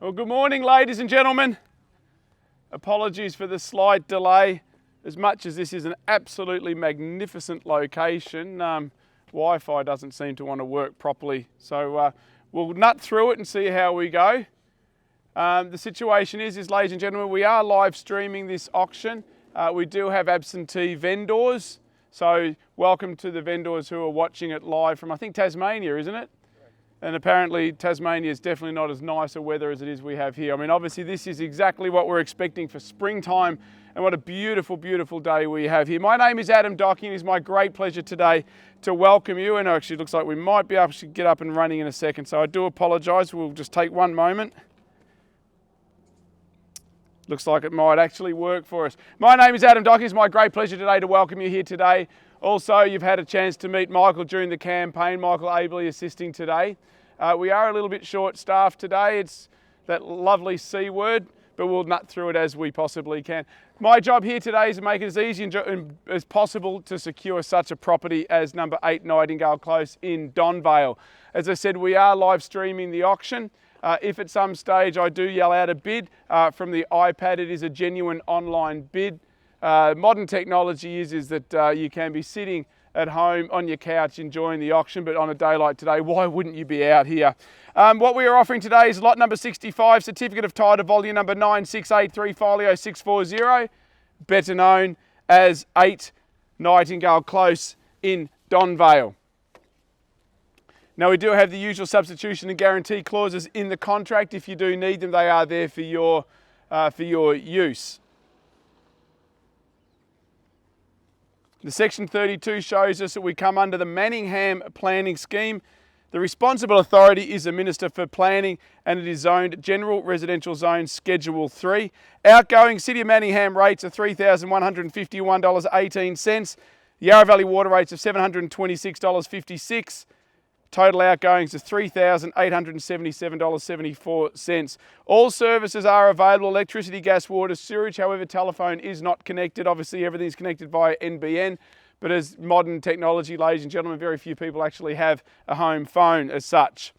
Well, good morning, ladies and gentlemen. Apologies for the slight delay. As much as this is an absolutely magnificent location, Wi-Fi doesn't seem to want to work properly. So we'll nut through it and see how we go. The situation is, ladies and gentlemen, we are live streaming this auction. We do have absentee vendors. So welcome to the vendors who are watching it live from, I think, Tasmania, isn't it? And apparently Tasmania is definitely not as nice a weather as it is we have here. I mean, obviously this is exactly what we're expecting for springtime, and what a beautiful, beautiful day we have here. My name is Adam Docking. It is my great pleasure today to welcome you, and actually it looks like we might be able to get up and running in a second, so I do apologise. We'll just take one moment. Looks like it might actually work for us. My name is Adam Docking. It's my great pleasure today to welcome you here today. Also, you've had a chance to meet Michael during the campaign. Michael ably assisting today. We are a little bit short-staffed today. It's that lovely C word, but we'll nut through it as we possibly can. My job here today is to make it as easy as possible to secure such a property as number 8 Nightingale Close in Donvale. As I said, we are live streaming the auction. If at some stage I do yell out a bid from the iPad, it is a genuine online bid. Modern technology is that you can be sitting at home on your couch enjoying the auction, but on a day like today, why wouldn't you be out here? What we are offering today is lot number 65, certificate of title, volume number 9683, folio 640, better known as 8 Nightingale Close in Donvale. Now, we do have the usual substitution and guarantee clauses in the contract. If you do need them, they are there for your use. The Section 32 shows us that we come under the Manningham Planning Scheme. The responsible authority is the Minister for Planning, and it is zoned General Residential Zone Schedule 3. Outgoing City of Manningham rates are $3,151.18. Yarra Valley water rates of $726.56. Total outgoings of $3,877.74. All services are available: electricity, gas, water, sewage. However, telephone is not connected. Obviously, everything's connected via NBN. But as modern technology, ladies and gentlemen, very few people actually have a home phone as such.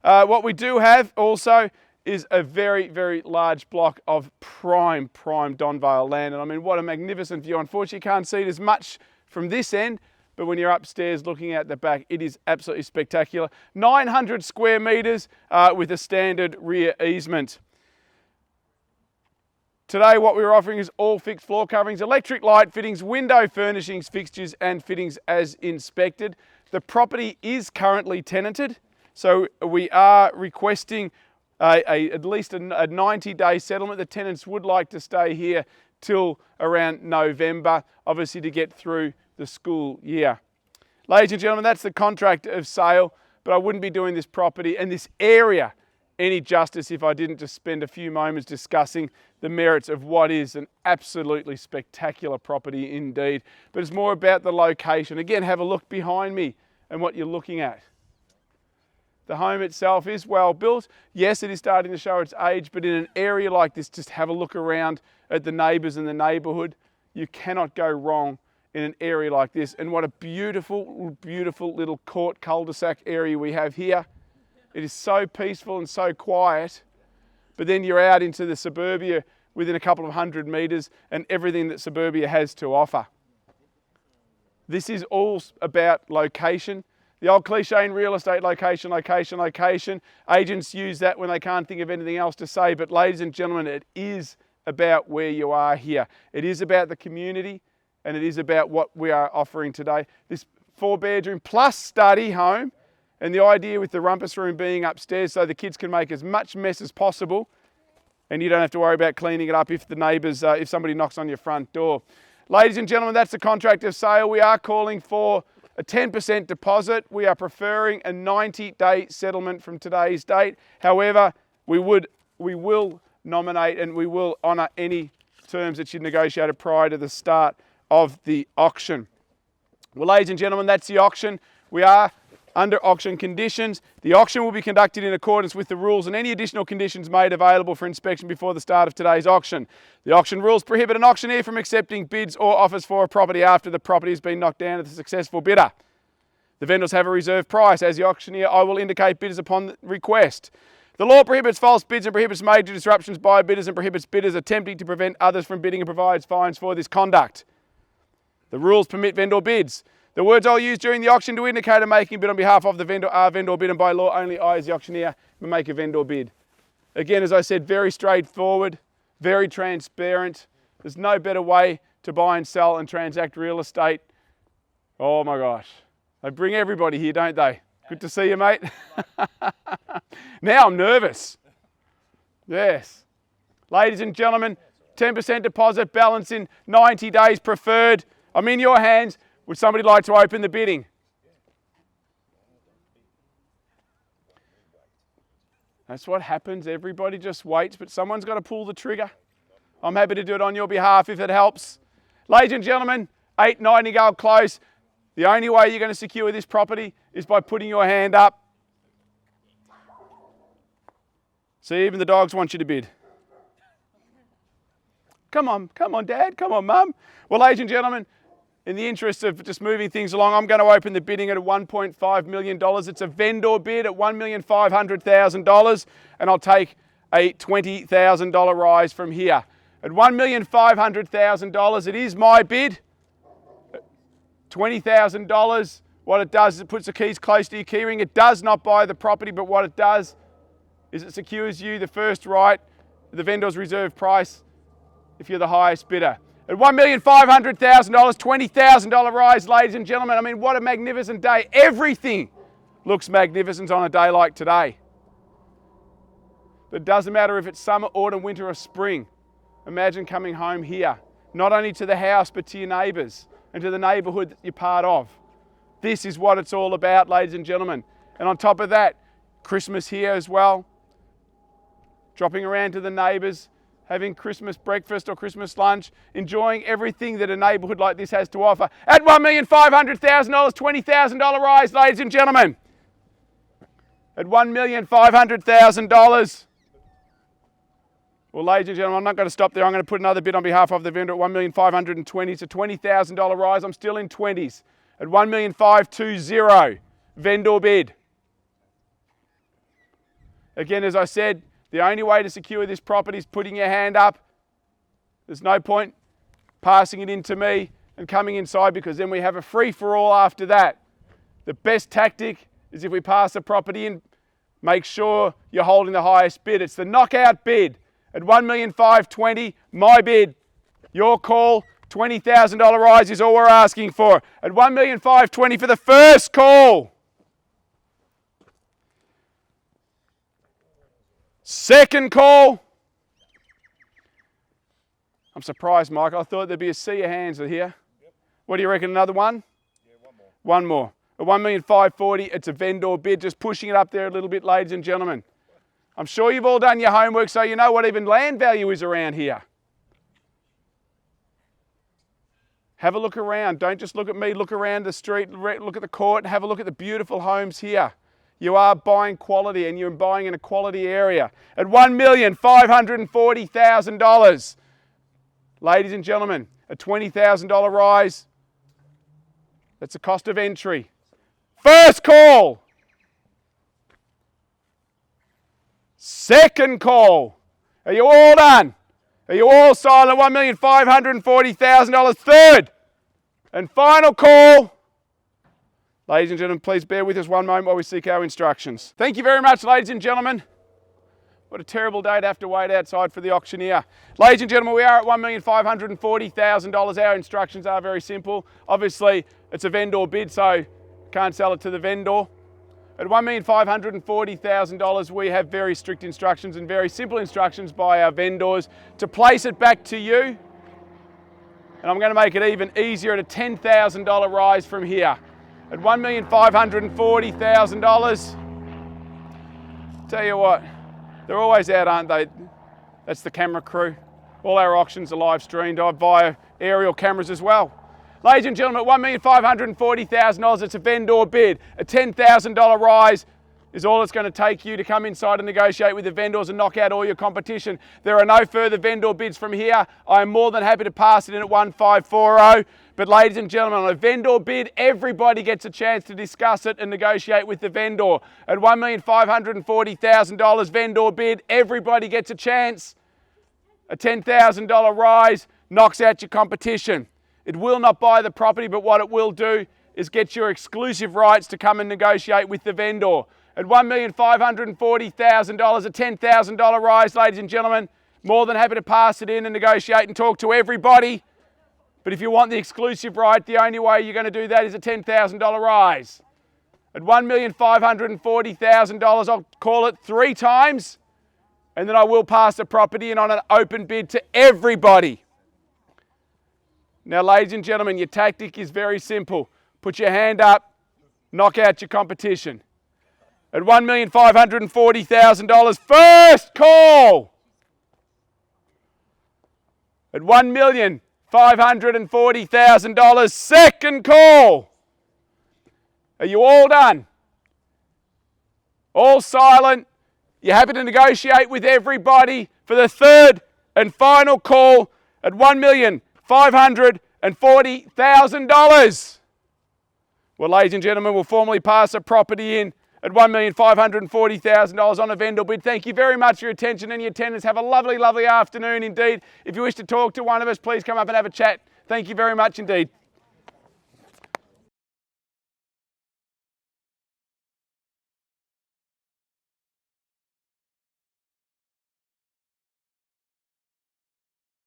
What we do have also is a very, very large block of prime Donvale land. And I mean, what a magnificent view. Unfortunately, you can't see it as much from this end, but when you're upstairs looking at the back, it is absolutely spectacular. 900 square metres with a standard rear easement. Today what we're offering is all fixed floor coverings, electric light fittings, window furnishings, fixtures and fittings as inspected. The property is currently tenanted, so we are requesting at least a 90-day settlement. The tenants would like to stay here till around November, obviously to get through the school year. Ladies and gentlemen, that's the contract of sale, but I wouldn't be doing this property and this area any justice if I didn't just spend a few moments discussing the merits of what is an absolutely spectacular property indeed. But it's more about the location. Again, have a look behind me and what you're looking at. The home itself is well built. Yes, it is starting to show its age, but in an area like this, just have a look around at the neighbours in the neighbourhood. You cannot go wrong in an area like this. And what a beautiful, beautiful little court cul-de-sac area we have here. It is so peaceful and so quiet, but then you're out into the suburbia within a couple of 100 metres and everything that suburbia has to offer. This is all about location. The old cliche in real estate, location, location, location. Agents use that when they can't think of anything else to say, but ladies and gentlemen, it is about where you are here. It is about the community, and it is about what we are offering today. This 4-bedroom plus study home, and the idea with the rumpus room being upstairs so the kids can make as much mess as possible, and you don't have to worry about cleaning it up if the neighbours, if somebody knocks on your front door. Ladies and gentlemen, that's the contract of sale. We are calling for a 10% deposit. We are preferring a 90-day settlement from today's date. However, we will nominate and we will honour any terms that you negotiated prior to the start of the auction. Well, ladies and gentlemen, that's the auction. We are under auction conditions. The auction will be conducted in accordance with the rules and any additional conditions made available for inspection before the start of today's auction. The auction rules prohibit an auctioneer from accepting bids or offers for a property after the property has been knocked down to the successful bidder. The vendors have a reserve price. As the auctioneer, I will indicate bidders upon request. The law prohibits false bids and prohibits major disruptions by bidders and prohibits bidders attempting to prevent others from bidding and provides fines for this conduct. The rules permit vendor bids. The words I'll use during the auction to indicate a making bid on behalf of the vendor are vendor bid, and by law only I as the auctioneer may make a vendor bid. Again, as I said, very straightforward, very transparent. There's no better way to buy and sell and transact real estate. Oh my gosh. They bring everybody here, don't they? Good to see you, mate. Now I'm nervous. Yes. Ladies and gentlemen, 10% deposit, balance in 90 days preferred. I'm in your hands. Would somebody like to open the bidding? That's what happens. Everybody just waits, but someone's got to pull the trigger. I'm happy to do it on your behalf if it helps. Ladies and gentlemen, 8 Nightingale Close. The only way you're going to secure this property is by putting your hand up. See, even the dogs want you to bid. Come on, Dad, come on, Mum. Well, ladies and gentlemen, in the interest of just moving things along, I'm going to open the bidding at $1.5 million. It's a vendor bid at $1,500,000, and I'll take a $20,000 rise from here. At $1,500,000, it is my bid. $20,000, what it does is it puts the keys close to your keyring. It does not buy the property, but what it does is it secures you the first right, the vendor's reserve price, if you're the highest bidder. At $1,500,000, $20,000 rise, ladies and gentlemen. I mean, what a magnificent day. Everything looks magnificent on a day like today. But it doesn't matter if it's summer, autumn, winter, or spring. Imagine coming home here, not only to the house, but to your neighbours and to the neighbourhood that you're part of. This is what it's all about, ladies and gentlemen. And on top of that, Christmas here as well. Dropping around to the neighbours, having Christmas breakfast or Christmas lunch, enjoying everything that a neighbourhood like this has to offer. At $1,500,000, $20,000 rise, ladies and gentlemen. At $1,500,000. Well, ladies and gentlemen, I'm not going to stop there. I'm going to put another bid on behalf of the vendor at $1,520,000. It's a $20,000 rise. I'm still in 20s. At $1,520,000, vendor bid. Again, as I said, the only way to secure this property is putting your hand up. There's no point passing it in to me and coming inside, because then we have a free-for-all after that. The best tactic is if we pass the property in, make sure you're holding the highest bid. It's the knockout bid. At $1,520,000, my bid. Your call, $20,000 rise is all we're asking for. At $1,520,000 for the first call. Second call. I'm surprised, Michael. I thought there'd be a sea of hands here. Yep. What do you reckon, another one? Yeah, one more. At $1,540,000, it's a vendor bid, just pushing it up there a little bit, ladies and gentlemen. I'm sure you've all done your homework, so you know what even land value is around here. Have a look around. Don't just look at me. Look around the street, look at the court, have a look at the beautiful homes here. You are buying quality, and you're buying in a quality area. At $1,540,000. Ladies and gentlemen, a $20,000 rise. That's the cost of entry. First call. Second call. Are you all done? Are you all silent? $1,540,000. Third and final call. Ladies and gentlemen, please bear with us one moment while we seek our instructions. Thank you very much, ladies and gentlemen. What a terrible day to have to wait outside for the auctioneer. Ladies and gentlemen, we are at $1,540,000. Our instructions are very simple. Obviously, it's a vendor bid, so can't sell it to the vendor. At $1,540,000, we have very strict instructions and very simple instructions by our vendors to place it back to you. And I'm going to make it even easier at a $10,000 rise from here. At $1,540,000, tell you what, they're always out, aren't they? That's the camera crew. All our auctions are live streamed via aerial cameras as well. Ladies and gentlemen, at $1,540,000, it's a vendor bid. A $10,000 rise is all it's going to take you to come inside and negotiate with the vendors and knock out all your competition. There are no further vendor bids from here. I am more than happy to pass it in at $1,540,000. But ladies and gentlemen, on a vendor bid, everybody gets a chance to discuss it and negotiate with the vendor. At $1,540,000 vendor bid, everybody gets a chance. A $10,000 rise knocks out your competition. It will not buy the property, but what it will do is get your exclusive rights to come and negotiate with the vendor. At $1,540,000, a $10,000 rise, ladies and gentlemen, more than happy to pass it in and negotiate and talk to everybody. But if you want the exclusive right, the only way you're going to do that is a $10,000 rise. At $1,540,000, I'll call it 3 times, and then I will pass the property in on an open bid to everybody. Now, ladies and gentlemen, your tactic is very simple. Put your hand up, knock out your competition. At $1,540,000, first call. At $1,540,000, second call. Are you all done? All silent? You're happy to negotiate with everybody for the third and final call at $1,540,000. Well, ladies and gentlemen, we'll formally pass a property in at $1,540,000 on a vendor bid. Thank you very much for your attention and your attendance. Have a lovely, lovely afternoon indeed. If you wish to talk to one of us, please come up and have a chat. Thank you very much indeed.